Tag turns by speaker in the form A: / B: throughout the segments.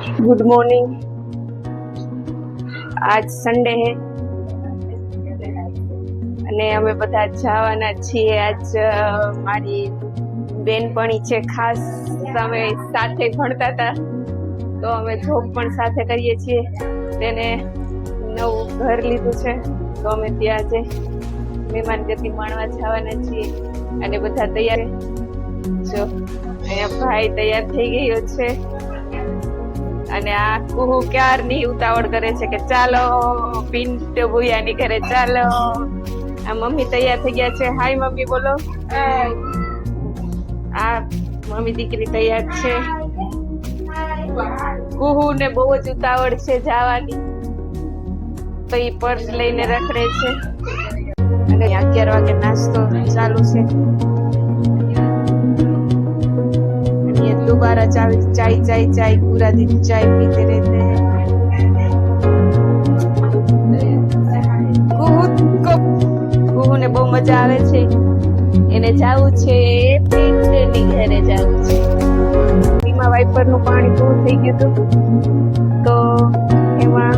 A: Good morning. आज Sunday હે અને અમે બધા જવાના છીએ। આજ મારી બેનપણી છે ખાસ, અમે સાથે ભણતા હતા તો અમે જોબ પણ સાથે કરીએ છીએ। તેને નવું ઘર લીધું છે તો અમે ત્યાં જે મહેમાન ગતિ માણવા જવાના છીએ અને બધા તૈયાર। જો અહીંયા ભાઈ તૈયાર થઈ ગયો છે અને આ કુહુ ક્યારની ઉતાવળ કરે છે કે ચાલો પિન્ટુ ભૂયાની ઘરે ચાલો। આ મમ્મી તૈયાર થઈ ગયા છે, હાય મમ્મી બોલો। આ મમ્મી દીકરી તૈયાર છે। કુહુ ને બહુ જ ઉતાવળ છે જવાની, તો એ પર્સ લઈને રખડે છે અને 11 વાગે નાસ્તો ચાલુ છે। दोबारा चाय चाय चाय चाय पूरा दिन चाय पीते रहते हैं। कुहू ने बहुत मजा आवे छे, એને જાવું છે પિન્ટુની ઘરે જાવું છે। વીમા વાઇપરનું પાણી પૂરું થઈ ગયું હતું તો એમાં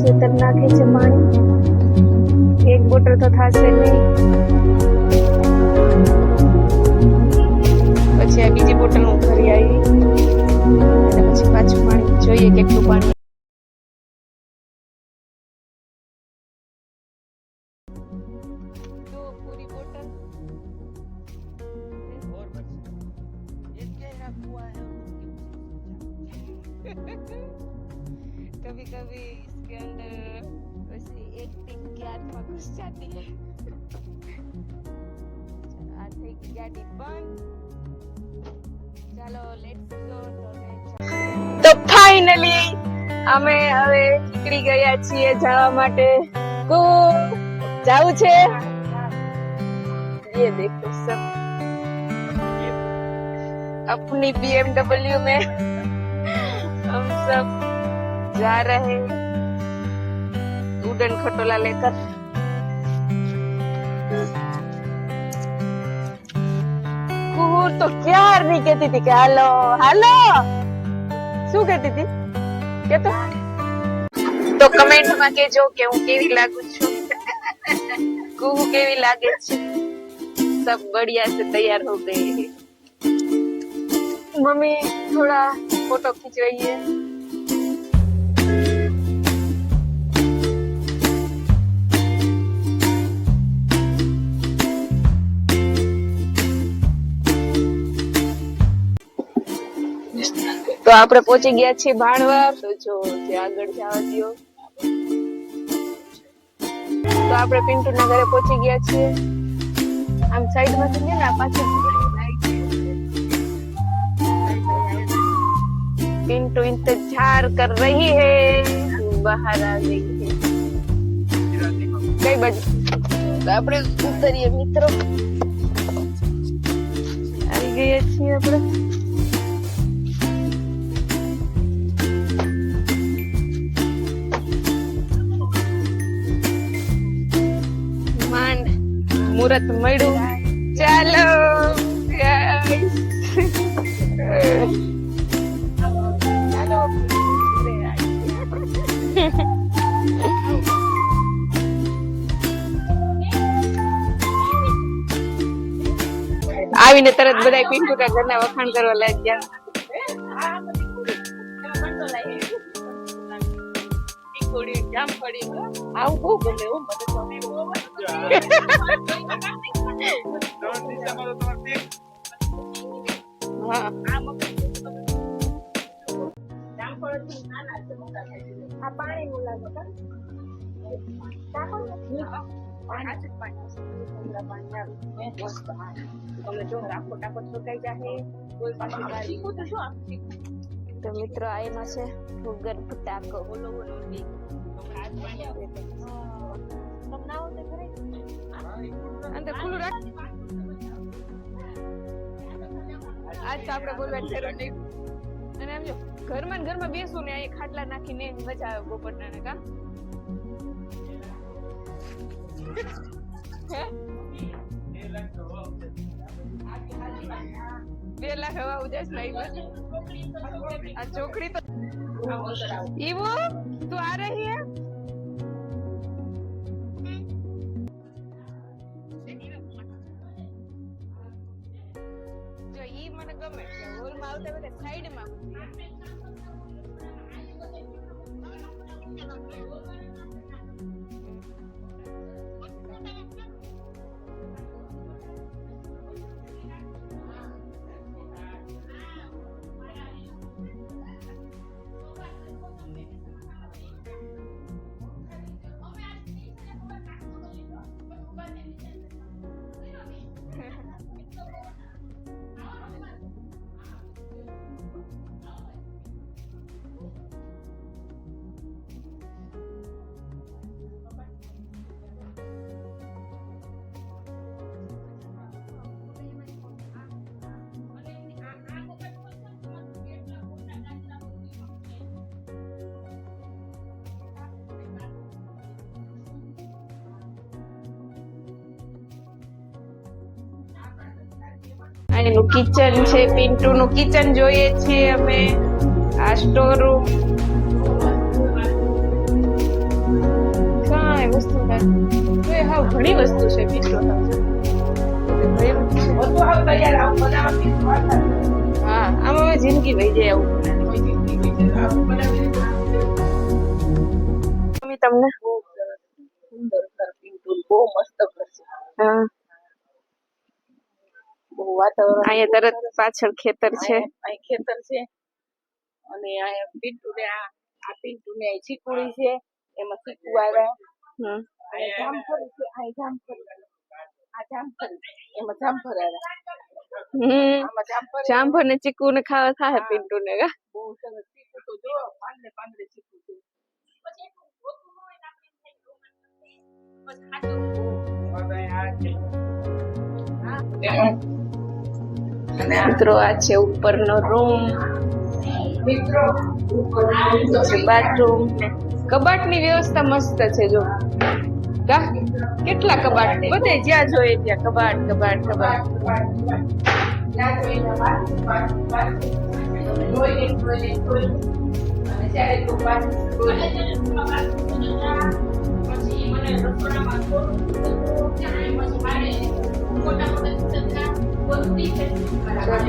A: ચેતન નાખે છે પાણી, એક બોટલ તો થશે નહીં, પછી આ બીજી બોટલ હું ભરી આવી અને પછી પાછું પાણી જોઈએ કેટલું પાણી। तो पूरी बोतल और बस ये क्या हुआ है कभी कभी इसके अंदर वैसे एक्टिंग की आत्मा घुस जाती है। आ થઈ ગઈ ગાડી બંધ, ચાલો લેટ્સ ગો। તો ફાઇનલી અમે હવે નીકળી ગયા છીએ જવા માટે। કો जाऊ छे, ये देखो सब अपनी BMW में हम सब जा रहे हैं उड़न खटोला लेकर। कुहू तो क्यार नहीं कहती थी कि हेलो हेलो, शू कहती थी के तो कमेंट में कहजो के हूँ केवी लागू छू, कुहू केवी लागे छे। सब बढ़िया से तैयार हो गए हैं। मम्मी थोड़ा फोटो खींच रही है। તો આપણે પહોંચી ગયા છીએ ભાણવા। તો જો જે આગળ જવા દો, તો આપણે પિન્ટુના ઘરે પહોંચી ગયા છીએ। આમ સાઈડમાં થી ને પાછળ पिंटू इंतजार कर रही है, बाहर आ गई है। कई बाजू આપણે ઉતરીએ મિત્રો, આવી ગયા છીએ આપણે। માંડ મુહૂર્ત મળ્યું, ચાલો આવીને તરત બધા પિન્ટુના ઘરના વખાણ કરવા લાગ્યા। આવું બહુ ગમે હો મને તો। પાણી નું લાગે તો મિત્રો આઈનો છે ભૂગર્ભ ટાંકો। અંદર ખુલ્લું રાખ, આજ તો આપણે બોલવા જરૂર નહીં। અને એમ જો ઘરમાં ને ઘરમાં બેસું ને અહીં ખાટલા નાખીને મજા આવે બપોરના ને કા 2 લાખ હવા ઉજાસ લાઈ આ ચોકડી તો ઈવો તું આ રહી હે જો ઈ મને ગમે છે હોલ માં આવતા બધા સાઈડ માં એનું કિચન છે પિન્ટુ નું કિચન જોઈએ છીએ અમે આ સ્ટોર રૂમ કાંઈ વસ્તુ નથી હાવ ઘણી વસ્તુ છે પિન્ટુ હા આમાં હવે જિંદગી વહી જાય આવું તમને બહુ મસ્ત હા વાતાવરણ અહીંયા તરત પાછળ ખેતર છે અહીં ખેતર છે અને અહીંયા પિન્ટુ ને આ પિન્ટુ ને ચીકુડી છે એમાં ચીકુ આવ્યા જામફળ છે અહીં જામફળ આ જામફળ એમાં જામફળ આવ્યા જામફળ ને ચીકુ ને ખાવા થાય પિન્ટુ ને બહુ સરસ ચીકુ તો જો પાંદડે પાંદડે ચીકુ છે મિત્રો આ છે ઉપરનો રૂમ મિત્રો બાથરૂમ કબાટની વ્યવસ્થા મસ્ત છે જો કા કેટલા કબાટ બધે જ્યાં જોઈએ ત્યાં કબાટ કબાટ કબાટ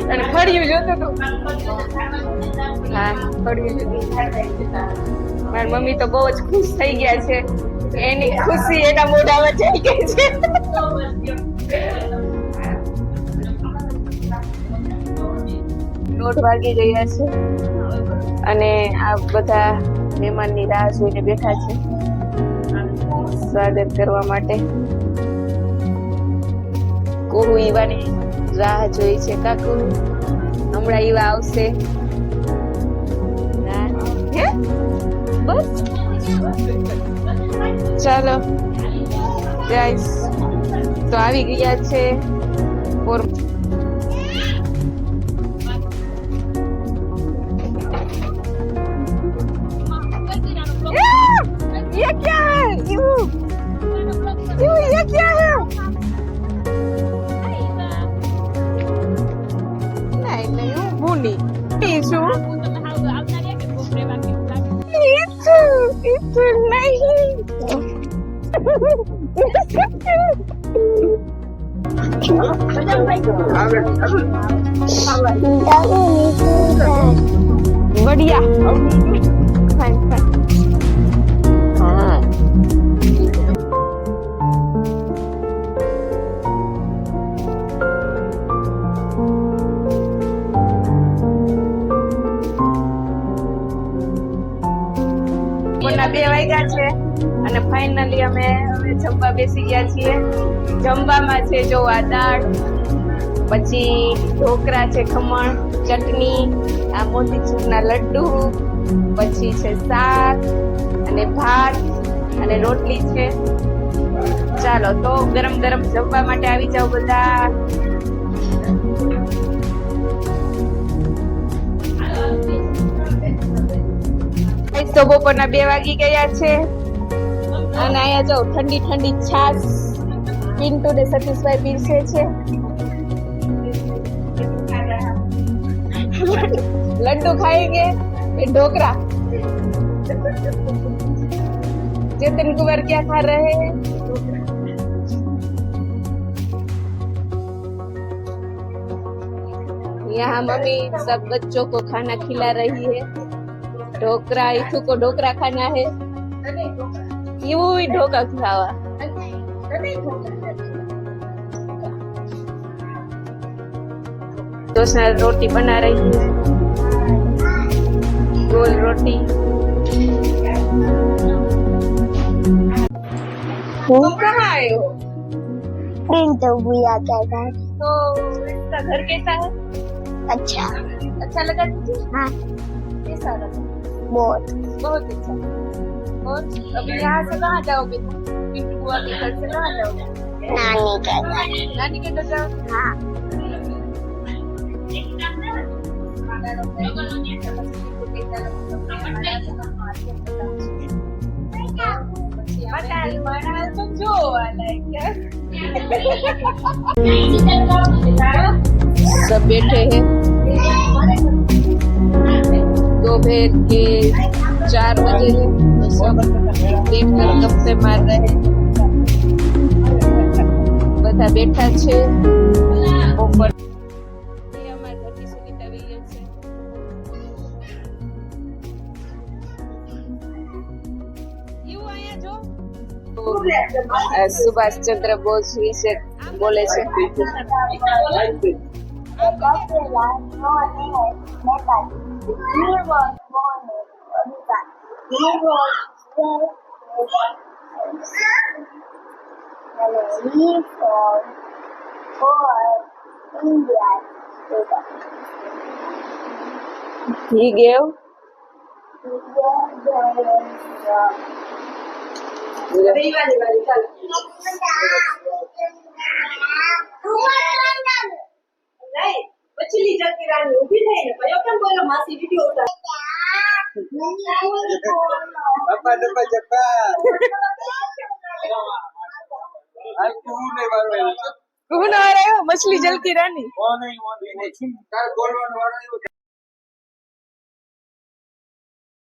A: અને ફળિયું જોતો તો હા ફળિયું જોતો મારી મમ્મી તો બહુ જ ખુશ થઈ ગયા છે એની ખુશી એના મોઢામાં જઈ ગઈ છે નોટ વાગી ગયા છે અને આ બધા મહેમાનની રાહ જોઈને બેઠા છે સ્વાગત કરવા માટે કોહુ ઈવાની રાહ જોઈ છે કાકુ હમણાં ઈવા આવશે બસ ચાલો ગાઈસ તો આવી ગયા છે ये क्या है यू ये क्या है नहीं હું ભૂલી છું itu नहीं बढ़िया फाइन फाइन हाँ બપોરના 2 વાગ્યા છે અને ફાઇનલી અમે હવે જમવા બેસી ગયા છીએ જમવામાં છે જો આ દાળ પછી ઢોકળા છે ખમણ ચટણી આ મોતીચૂરના લડ્ડુ પછી છે શાક અને ભાત અને રોટલી છે ચાલો તો ગરમ ગરમ જમવા માટે આવી જાવ બધા તો બપોરના 2 વાગી ગયા છે અને અહીંયા જો ઠંડી ઠંડી છાશ પિન્ટુ ને સતીશભાઈ પીરસે છે लड्डू खाएंगे फिर ढोकरा। चेतन कुमार क्या खा रहे हैं? यहाँ मम्मी सब बच्चों को खाना खिला रही है। ढोकरा, इथु को ढोकरा खाना है। यूं ही ढोका खावा। दोसा रोटी बना रही है, गोल रोटी। तुम कहाँ आए हो?
B: तो भैया कहता है
A: तो इसका घर कैसा है?
B: अच्छा
A: अच्छा लगा तुझे?
B: हाँ
A: कैसा लगा?
B: बहुत
A: बहुत अच्छा। और अभी यहाँ से कहाँ जाओगे? पिंटू बुआ के घर से कहाँ जाओगे?
B: नानी कहता है
A: नानी के घर जाओ?
B: हाँ
A: तो जो वाला है क्या? सब बैठे हैं। दोपहर के 4 बजे हैं, तो सब देखकर गप्पे मार रहे हैं। બધા બેઠા છે ઉપર। ये हमारे घर की सुनीता विलियम्स है। यू आया जो सुभाष चंद्र बोस વિશે બોલે છે। He gave
C: પછીલી જતી રાની ઊભી થઈને કયો કેમ બોલો માસી વિડિયો ઉતાર
D: Apa dapat cepat. Aku ni baru ini.
A: કોણ આ રહ્યો? મછલી જલકી રાની।
D: Ini. Kau golongan orang itu.